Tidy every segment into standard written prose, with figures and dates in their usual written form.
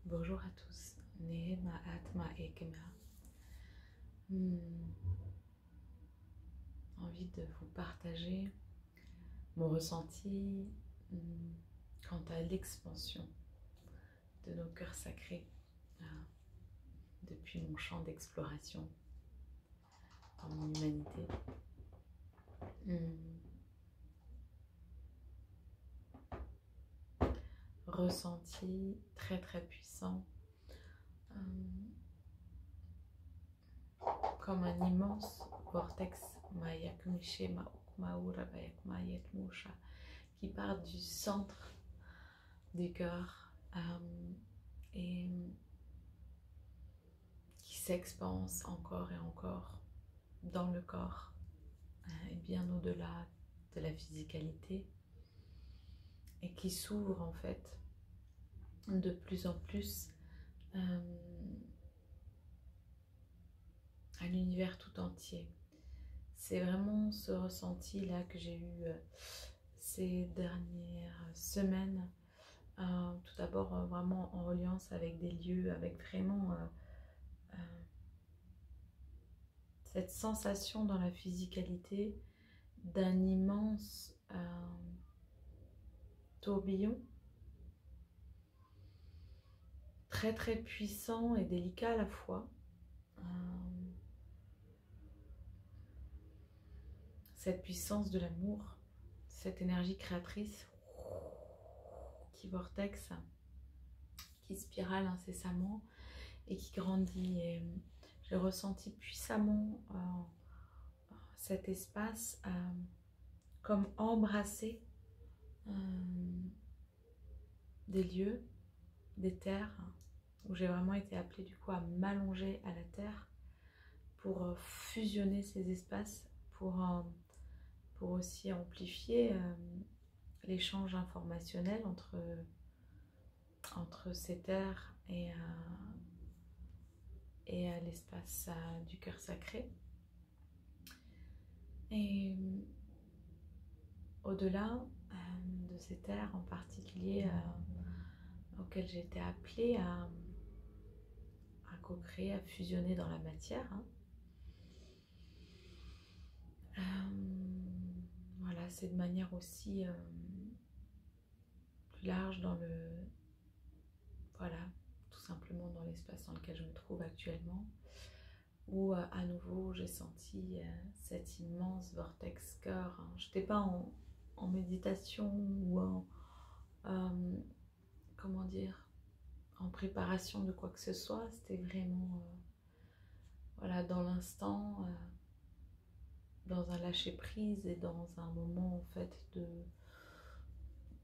Bonjour à tous. Nehema Atma Ekema. Envie de vous partager mon ressenti quant à l'expansion de nos cœurs sacrés depuis mon champ d'exploration dans mon humanité. Ressenti très très puissant, comme un immense vortex qui part du centre du cœur et qui s'expanse encore et encore dans le corps et bien au-delà de la physicalité, et qui s'ouvre en fait de plus en plus à l'univers tout entier. C'est vraiment ce ressenti-là que j'ai eu ces dernières semaines. Tout d'abord, vraiment en reliance avec des lieux, avec vraiment cette sensation dans la physicalité d'un immense tourbillon très très puissant et délicat à la fois. Cette puissance de l'amour, cette énergie créatrice qui vortexe, qui spirale incessamment et qui grandit. Et j'ai ressenti puissamment cet espace comme embrasser des lieux, des terres, où j'ai vraiment été appelée du coup à m'allonger à la terre pour fusionner ces espaces, pour aussi amplifier l'échange informationnel entre ces terres et l'espace du cœur sacré. Et au-delà de ces terres en particulier auxquelles j'ai été appelée à co-créer, à fusionner dans la matière, voilà, c'est de manière aussi plus large dans le... Voilà, tout simplement dans l'espace dans lequel je me trouve actuellement, où à nouveau j'ai senti cet immense vortex cœur. Je n'étais pas en méditation ou comment dire, en préparation de quoi que ce soit. C'était vraiment voilà, dans l'instant, dans un lâcher prise et dans un moment en fait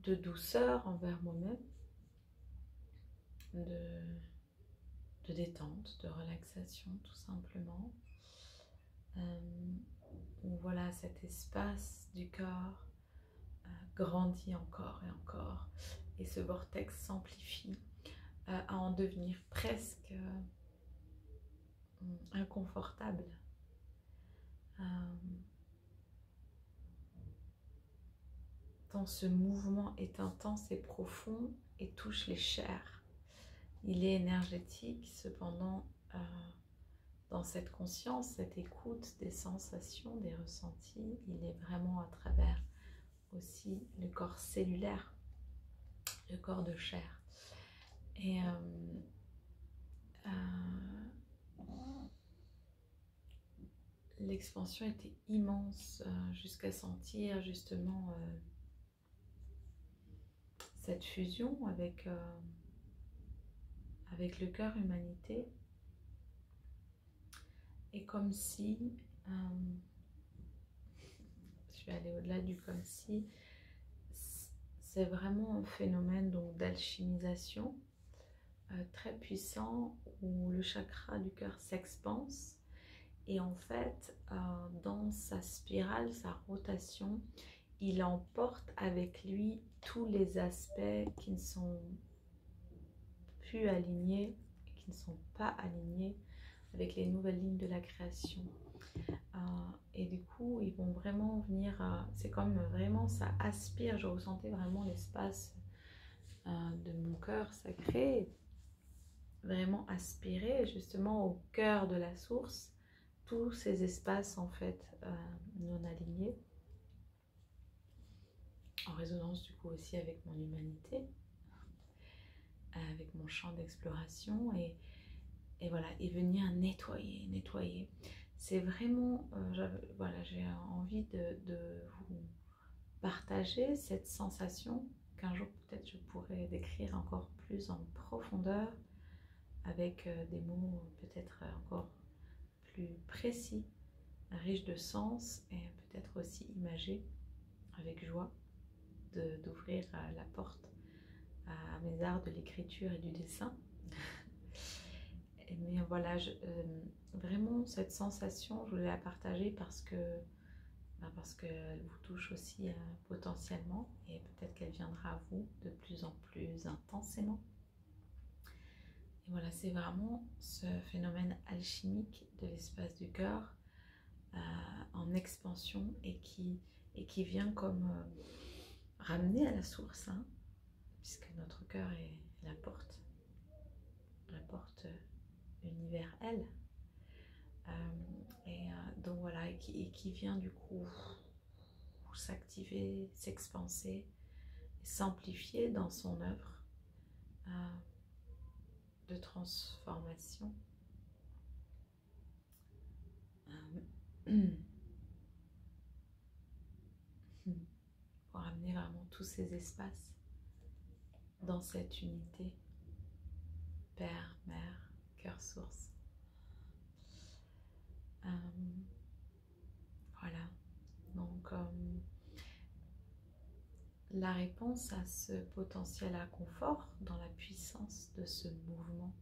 de douceur envers moi-même, de détente, de relaxation tout simplement, où voilà, cet espace du corps grandit encore et encore, et ce vortex s'amplifie à en devenir presque inconfortable. Tant ce mouvement est intense et profond et touche les chairs. Il est énergétique, cependant, dans cette conscience, cette écoute des sensations, des ressentis, il est vraiment à travers aussi le corps cellulaire, le corps de chair. Et l'expansion était immense jusqu'à sentir justement cette fusion avec le cœur humanité. Et comme si, je vais aller au-delà du comme si, c'est vraiment un phénomène d'alchimisation très puissant, où le chakra du cœur s'expanse et en fait dans sa spirale, sa rotation, il emporte avec lui tous les aspects qui ne sont plus alignés, qui ne sont pas alignés avec les nouvelles lignes de la création. Et du coup, ils vont vraiment venir, c'est comme vraiment, ça aspire, je ressentais vraiment l'espace de mon cœur sacré, vraiment aspirer justement au cœur de la source tous ces espaces en fait non alignés, en résonance du coup aussi avec mon humanité, avec mon champ d'exploration et voilà, et venir nettoyer. C'est vraiment, voilà, j'ai envie de vous partager cette sensation qu'un jour peut-être je pourrais décrire encore plus en profondeur avec des mots peut-être encore plus précis, riches de sens et peut-être aussi imagés avec joie d'ouvrir la porte à mes arts de l'écriture et du dessin. Mais voilà, vraiment cette sensation, je voulais la partager parce qu'elle vous touche aussi potentiellement et peut-être qu'elle viendra à vous de plus en plus intensément. Et voilà, c'est vraiment ce phénomène alchimique de l'espace du cœur en expansion et qui vient comme ramener à la source, hein, puisque notre cœur est la porte universelle. Donc voilà, et qui vient du coup s'activer, s'expanser, s'amplifier dans son œuvre de transformation. Pour amener vraiment tous ces espaces dans cette unité Père, Mère, Cœur, Source. Voilà, donc la réponse à ce potentiel inconfort dans la puissance de ce mouvement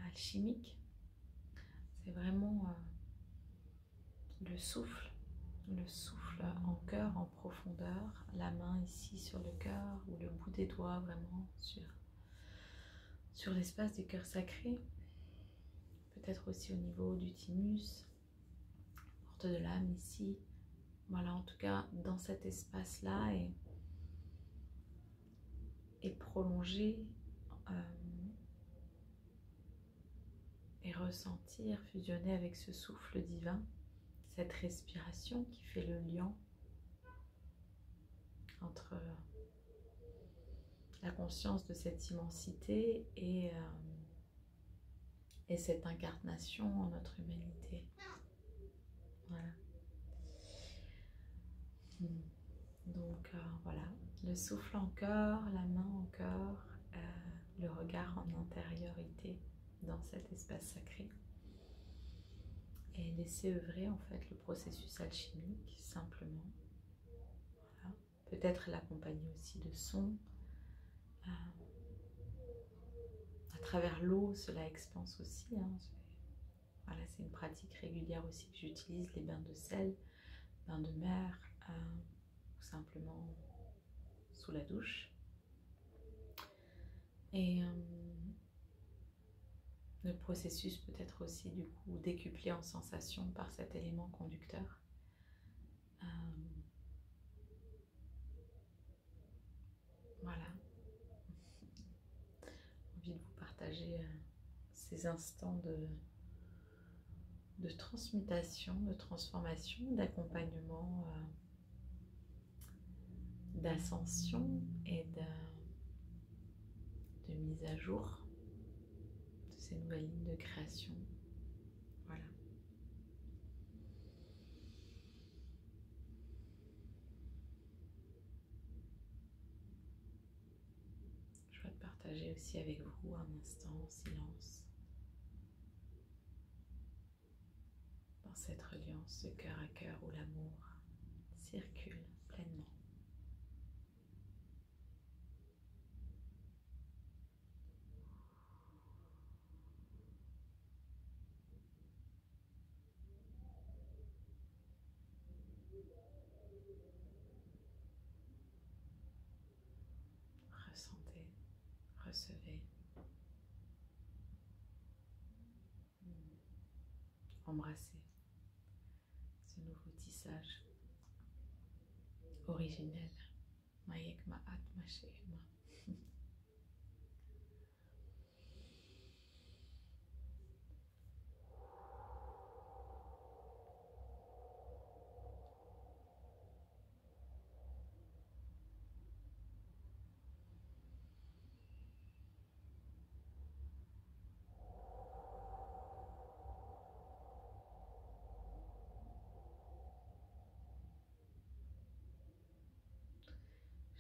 alchimique, c'est vraiment le souffle en cœur, en profondeur, la main ici sur le cœur ou le bout des doigts vraiment sur l'espace du cœur sacré, peut-être aussi au niveau du thymus, porte de l'âme ici. Voilà, en tout cas dans cet espace-là et prolonger et ressentir, fusionner avec ce souffle divin, cette respiration qui fait le lien entre la conscience de cette immensité et cette incarnation en notre humanité. Voilà. Donc voilà, le souffle en cœur, la main en cœur, le regard en intériorité dans cet espace sacré. Et laisser œuvrer en fait le processus alchimique simplement. Voilà. Peut-être l'accompagner aussi de sons. À travers l'eau, cela expanse aussi. Hein. Voilà, c'est une pratique régulière aussi que j'utilise, les bains de sel, bains de mer, ou simplement sous la douche. Et le processus peut être aussi du coup décuplé en sensation par cet élément conducteur. Voilà. Envie de vous partager ces instants de transmutation, de transformation, d'accompagnement, d'ascension et de mise à jour de ces nouvelles lignes de création. Voilà. Je vais partager aussi avec vous un instant en silence dans cette reliance de cœur à cœur où l'amour circule pleinement. Ressentez, recevez, embrassez ce nouveau tissage originel. Mayek Ma'at Mashema.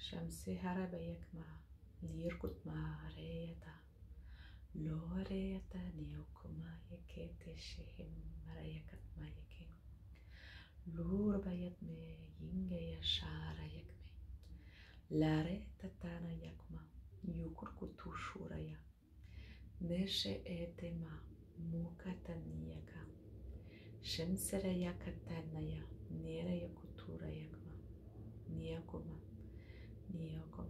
Shamsi harabayakma, lirkutma reyata, loreyata neokuma yakete shehim marayakatma yakim, lurbayatme yingaya shara yakme, lare tatana yakma, yukurkutu shuraya, meshe etema mukataniyaka, shemsere yakatanaya, nere yakutura yakma, niyakuma, niyakuma.